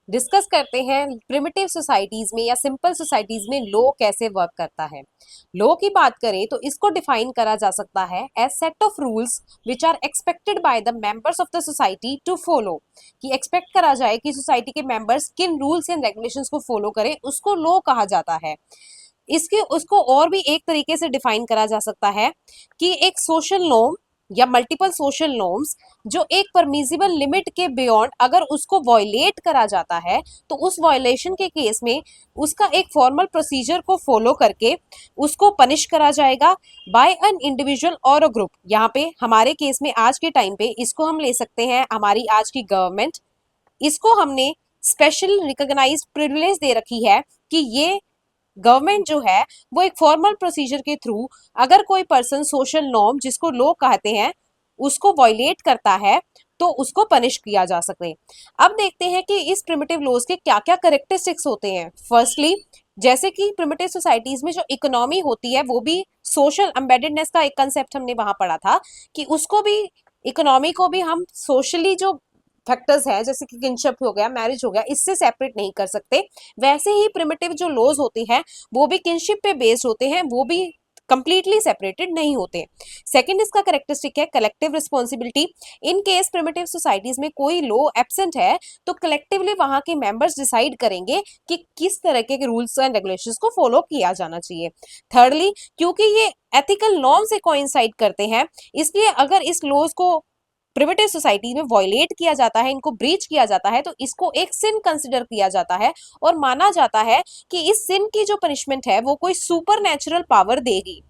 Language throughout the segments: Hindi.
डिस्कस करते हैं प्रिमिटिव सोसाइटीज में या सिंपल सोसाइटीज में लॉ कैसे वर्क करता है। लॉ की बात करें तो इसको डिफाइन करा जा सकता है as set of rules which are expected by the members of the society to follow. कि एक्सपेक्ट करा जाए कि सोसाइटी के मेंबर्स किन रूल्स एंड रेगुलेशंस को फॉलो करें, उसको लॉ कहा जाता है। इसके उसको और भी एक तरीके से डिफाइन करा जा सकता है कि एक सोशल नॉर्म या मल्टीपल सोशल नॉर्म्स जो एक परमिजिबल लिमिट के बियॉन्ड अगर उसको वॉयलेट करा जाता है तो उस वॉयलेशन के केस में उसका एक फॉर्मल प्रोसीजर को फॉलो करके उसको पनिश करा जाएगा बाय एन इंडिविजुअल और अ ग्रुप। यहाँ पे हमारे केस में आज के टाइम पे इसको हम ले सकते हैं हमारी आज की गवर्नमेंट। इसको हमने स्पेशल रिकॉग्नाइज्ड प्रिविलेज दे रखी है कि ये गवर्नमेंट जो है वो एक फॉर्मल प्रोसीजर के थ्रू अगर कोई पर्सन सोशल नॉर्म जिसको लोग कहते हैं उसको वॉयलेट करता है तो उसको पनिश किया जा सके। अब देखते हैं कि इस प्रिमिटिव लॉज के क्या क्या करेक्टरिस्टिक्स होते हैं। फर्स्टली, जैसे कि प्रिमिटिव सोसाइटीज में जो इकोनॉमी होती है वो भी सोशल एम्बेडेडनेस का एक कंसेप्ट हमने वहां पढ़ा था कि उसको भी, इकोनॉमी को भी हम सोशली जो फैक्टर्स हैं जैसे कि किनशिप हो गया, मैरिज हो गया, इससे सेपरेट नहीं कर सकते। वैसे ही प्रिमिटिव जो लॉज होते हैं वो भी किनशिप पे बेस्ड होते हैं, वो भी कंप्लीटली सेपरेटेड नहीं होते। सेकंड इसका करेक्टरिस्टिक है collective responsibility. In case primitive societies में कोई लॉ एब्सेंट है तो कलेक्टिवली वहां के मेंबर्स डिसाइड करेंगे कि किस तरह के रूल्स एंड रेगुलेशंस को फॉलो किया जाना चाहिए। थर्डली, क्योंकि ये एथिकल नॉर्म से कोइंसाइड करते हैं इसलिए अगर इस लॉज को प्रिमिटिव सोसाइटी में वॉयलेट किया जाता है, इनको ब्रीच किया जाता है तो इसको एक सिन कंसिडर किया जाता है और माना जाता है कि इस सिन की जो पनिशमेंट है वो कोई सुपर नेचुरल पावर देगी।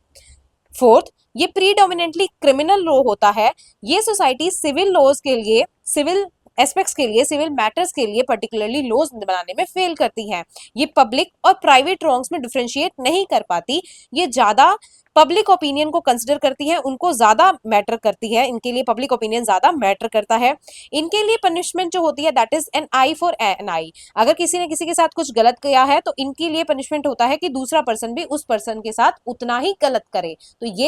फोर्थ, ये प्रीडोमिनेंटली क्रिमिनल लॉ होता है। ये सोसाइटी सिविल लॉज के लिए, सिविल एस्पेक्ट्स के लिए, सिविल मैटर्स के लिए पर्टिकुलरली लॉज बनाने में फेल करती हैं। ये पब्लिक और प्राइवेट रॉन्ग्स में डिफरेंशिएट नहीं कर पाती। ये ज्यादा पब्लिक ओपिनियन को कंसिडर करती है, उनको ज्यादा मैटर करती है, इनके लिए पब्लिक ओपिनियन ज्यादा मैटर करता है। इनके लिए पनिशमेंट जो होती है that is an eye for an eye. अगर किसी ने किसी के साथ कुछ गलत किया है तो इनके लिए पनिशमेंट होता है कि दूसरा पर्सन भी उस पर्सन के साथ उतना ही गलत करे। तो ये